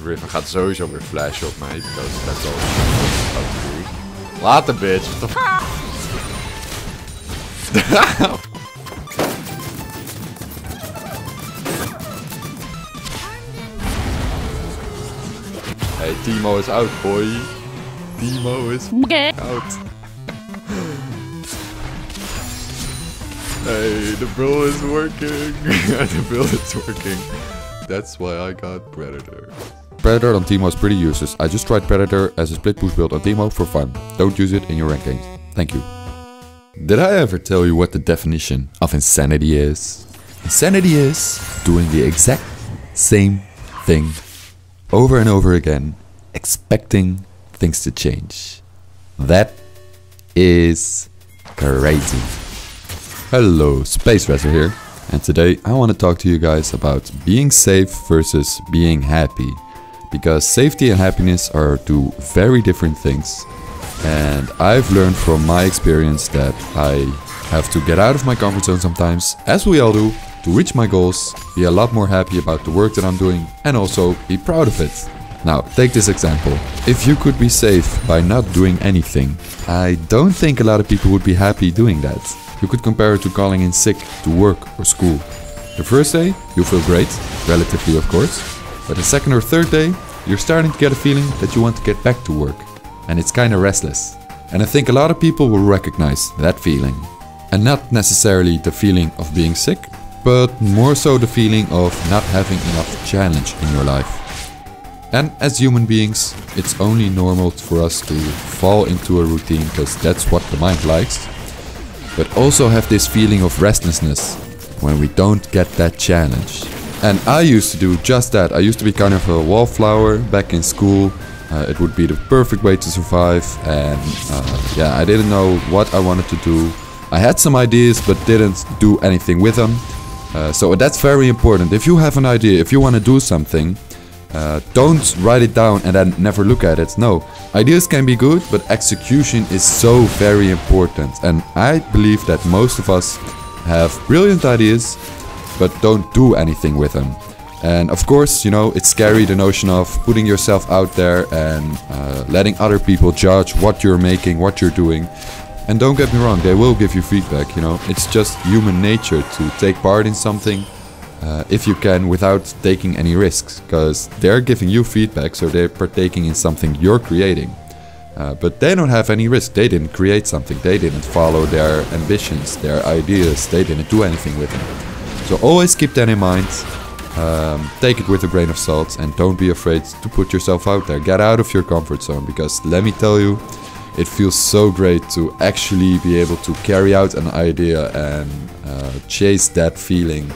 Riven gaat sowieso weer flashen op mij. Because that's all how to do. Later, bitch. What the fuck? Hey, Teemo is out, boy. Teemo is out. Hey, the build is working. The build is working. That's why I got Predator. Predator on Teemo is pretty useless. I just tried Predator as a split push build on Teemo for fun. Don't use it in your rank games. Thank you. Did I ever tell you what the definition of insanity is? Insanity is doing the exact same thing over and over again, expecting things to change. That is crazy. Hello, Space Wrestler here, and today I want to talk to you guys about being safe versus being happy. Because safety and happiness are two very different things. And I've learned from my experience that I have to get out of my comfort zone sometimes, as we all do, to reach my goals, be a lot more happy about the work that I'm doing, and also be proud of it. Now, take this example. If you could be safe by not doing anything, I don't think a lot of people would be happy doing that. You could compare it to calling in sick to work or school. The first day, you feel great, relatively of course, but the second or third day, you're starting to get a feeling that you want to get back to work. And it's kinda restless. And I think a lot of people will recognize that feeling. And not necessarily the feeling of being sick, but more so the feeling of not having enough challenge in your life. And as human beings, it's only normal for us to fall into a routine because that's what the mind likes. But also have this feeling of restlessness when we don't get that challenge. And I used to do just that. I used to be kind of a wallflower back in school. It would be the perfect way to survive, and yeah, I didn't know what I wanted to do. I had some ideas but didn't do anything with them. So that's very important. If you have an idea, if you want to do something, don't write it down and then never look at it. No, ideas can be good, but execution is so very important. And I believe that most of us have brilliant ideas but don't do anything with them. And of course, you know, it's scary, the notion of putting yourself out there and letting other people judge what you're making, what you're doing. And don't get me wrong, they will give you feedback, you know. It's just human nature to take part in something if you can without taking any risks. Because they're giving you feedback, so they're partaking in something you're creating. But they don't have any risk. They didn't create something. They didn't follow their ambitions, their ideas. They didn't do anything with them. So always keep that in mind. Take it with a grain of salt and don't be afraid to put yourself out there. Get out of your comfort zone, because let me tell you, it feels so great to actually be able to carry out an idea and chase that feeling.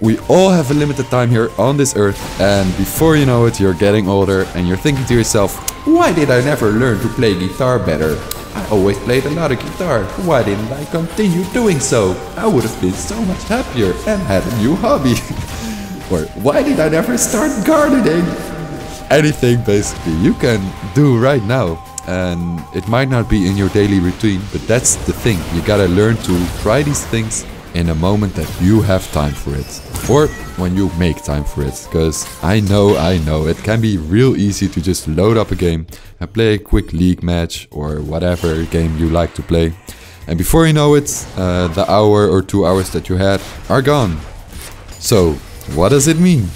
We all have a limited time here on this earth, and before you know it, you're getting older and you're thinking to yourself, why did I never learn to play guitar better? I always played another guitar. Why didn't I continue doing so? I would have been so much happier and had a new hobby. Or why did I never start gardening? Anything basically you can do right now. And it might not be in your daily routine, but that's the thing. You gotta learn to try these things in a moment that you have time for it. Or when you make time for it. Because I know, it can be real easy to just load up a game and play a quick league match or whatever game you like to play. And before you know it, the hour or 2 hours that you had are gone. So, what does it mean?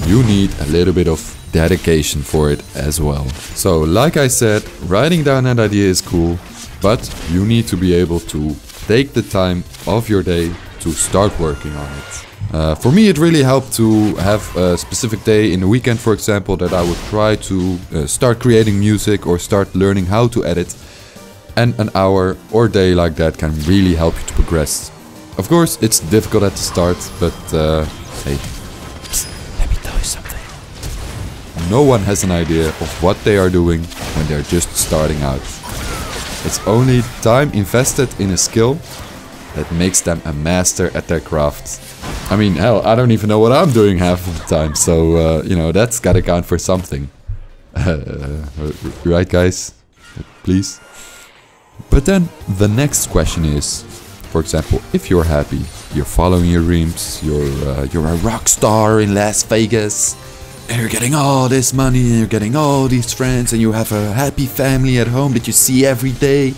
You need a little bit of dedication for it as well. So, like I said, writing down an idea is cool, but you need to be able to take the time of your day to start working on it. For me, it really helped to have a specific day in the weekend, for example, that I would try to start creating music or start learning how to edit. And an hour or day like that can really help you to progress. Of course, it's difficult at the start, but hey, psst, let me tell you something. No one has an idea of what they are doing when they're just starting out. It's only time invested in a skill that makes them a master at their craft. I mean, hell, I don't even know what I'm doing half of the time, so, you know, that's gotta count for something. Right, guys? Please? But then, the next question is, for example, if you're happy, you're following your dreams, you're a rock star in Las Vegas, and you're getting all this money and you're getting all these friends and you have a happy family at home that you see every day.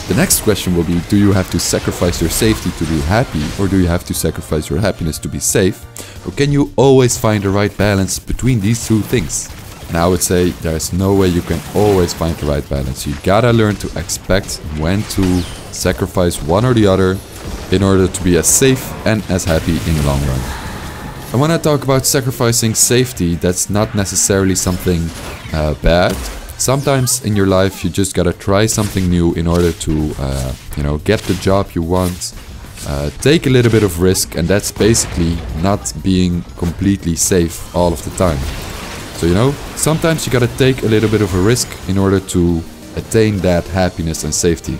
The next question will be, do you have to sacrifice your safety to be happy, or do you have to sacrifice your happiness to be safe? Or can you always find the right balance between these two things? And I would say there's no way you can always find the right balance. You gotta learn to expect when to sacrifice one or the other in order to be as safe and as happy in the long run. And when I talk about sacrificing safety, that's not necessarily something bad. Sometimes in your life you just gotta try something new in order to get the job you want, take a little bit of risk, and that's basically not being completely safe all of the time. So sometimes you gotta take a little bit of a risk in order to attain that happiness and safety.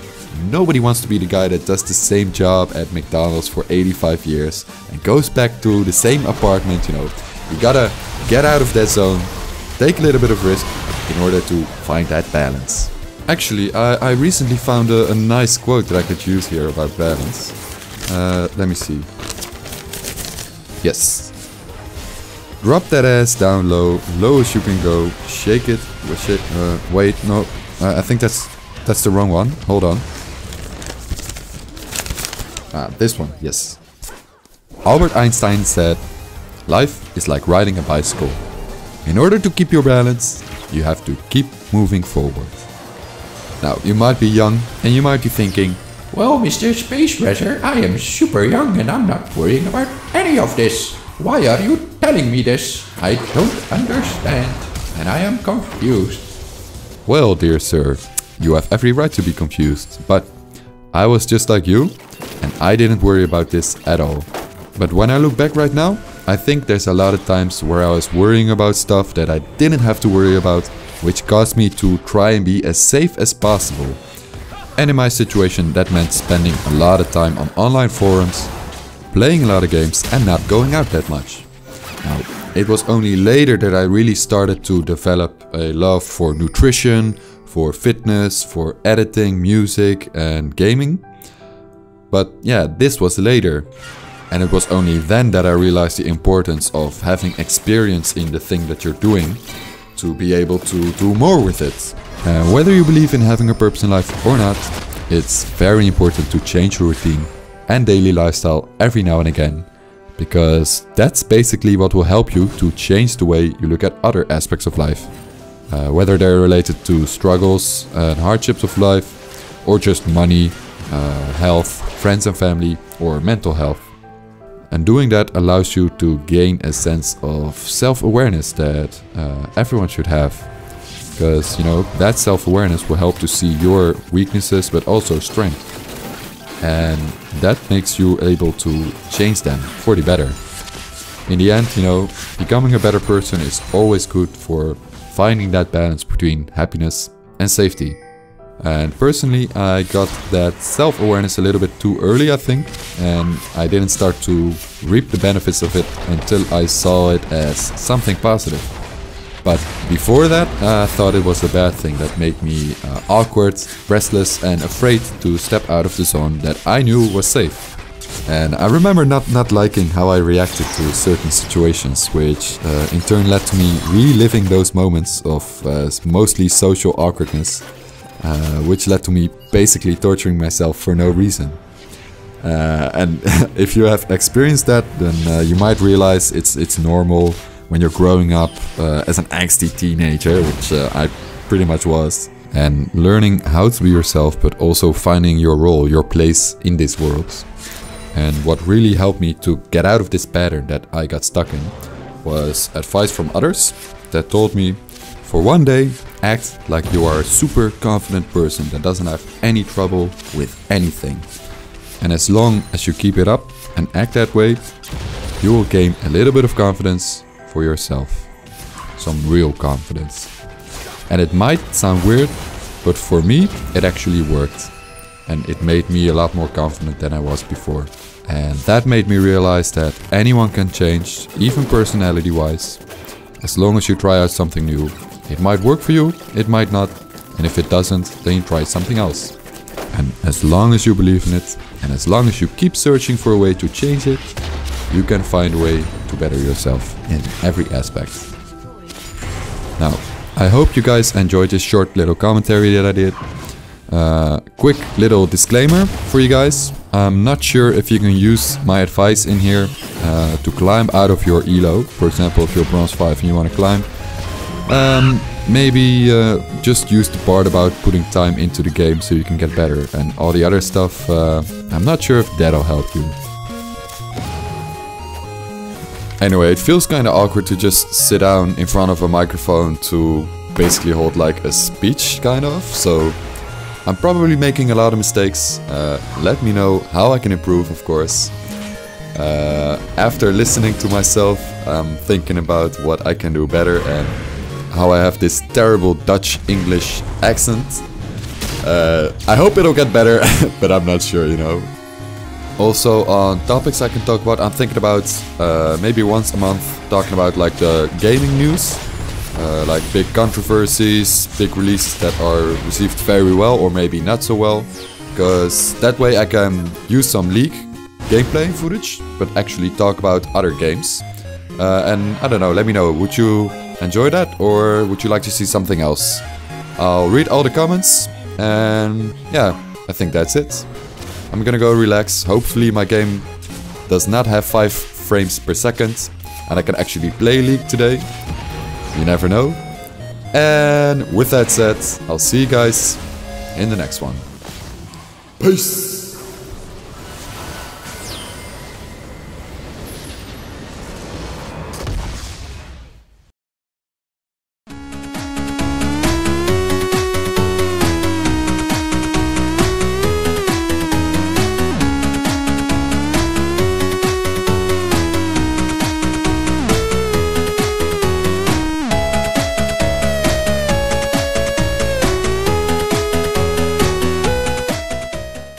Nobody wants to be the guy that does the same job at McDonald's for 85 years and goes back to the same apartment. You gotta get out of that zone, take a little bit of risk in order to find that balance. Actually, I recently found a nice quote that I could use here about balance. Let me see. Yes. Drop that ass down low, low as you can go, shake it, wait, no, I think that's the wrong one, hold on. This one, yes. Albert Einstein said, life is like riding a bicycle. In order to keep your balance, you have to keep moving forward. Now, you might be young and you might be thinking, well, Mr. Space Racer, I am super young and I'm not worrying about any of this. Why are you telling me this? I don't understand and I am confused. Well, dear sir, you have every right to be confused, but I was just like you and I didn't worry about this at all. But when I look back right now, I think there's a lot of times where I was worrying about stuff that I didn't have to worry about, which caused me to try and be as safe as possible. And in my situation, that meant spending a lot of time on online forums, playing a lot of games and not going out that much. Now, it was only later that I really started to develop a love for nutrition, for fitness, for editing, music and gaming. But yeah, this was later. And it was only then that I realized the importance of having experience in the thing that you're doing to be able to do more with it. Whether you believe in having a purpose in life or not, it's very important to change your routine and daily lifestyle every now and again, because that's basically what will help you to change the way you look at other aspects of life. Whether they're related to struggles and hardships of life, or just money, health, friends and family, or mental health. And doing that allows you to gain a sense of self-awareness that everyone should have. Because, that self-awareness will help to see your weaknesses but also strength. And that makes you able to change them for the better. In the end, becoming a better person is always good for finding that balance between happiness and safety. And personally, I got that self-awareness a little bit too early, I think, and I didn't start to reap the benefits of it until I saw it as something positive. But before that, I thought it was a bad thing that made me awkward, restless and afraid to step out of the zone that I knew was safe. And I remember not liking how I reacted to certain situations, which in turn led to me reliving those moments of mostly social awkwardness. Which led to me basically torturing myself for no reason. And if you have experienced that, then you might realize it's normal when you're growing up as an angsty teenager, which I pretty much was. And learning how to be yourself, but also finding your role, your place in this world. And what really helped me to get out of this pattern that I got stuck in was advice from others that told me, for one day, act like you are a super confident person that doesn't have any trouble with anything. And as long as you keep it up and act that way, you will gain a little bit of confidence for yourself. Some real confidence. And it might sound weird, but for me, it actually worked. And it made me a lot more confident than I was before. And that made me realize that anyone can change, even personality-wise, as long as you try out something new. It might work for you, it might not, and if it doesn't, then you try something else. And as long as you believe in it, and as long as you keep searching for a way to change it, you can find a way to better yourself in every aspect. Now, I hope you guys enjoyed this short little commentary that I did. Quick little disclaimer for you guys. I'm not sure if you can use my advice in here to climb out of your elo. For example, if you're bronze 5 and you want to climb. Maybe just use the part about putting time into the game so you can get better. And all the other stuff, I'm not sure if that'll help you. Anyway, it feels kind of awkward to just sit down in front of a microphone to basically hold like a speech, kind of. So I'm probably making a lot of mistakes. Let me know how I can improve, of course. After listening to myself, I'm thinking about what I can do better and how I have this terrible Dutch English accent. I hope it'll get better, but I'm not sure, you know. Also, on topics I can talk about, I'm thinking about maybe once a month talking about like the gaming news. Like big controversies, big releases that are received very well or maybe not so well. Because that way I can use some League gameplay footage, but actually talk about other games. And I don't know, let me know, would you enjoy that or would you like to see something else? I'll read all the comments and yeah, I think that's it. I'm gonna go relax. Hopefully my game does not have 5 frames per second and I can actually play League today. You never know. And with that said, I'll see you guys in the next one. Peace!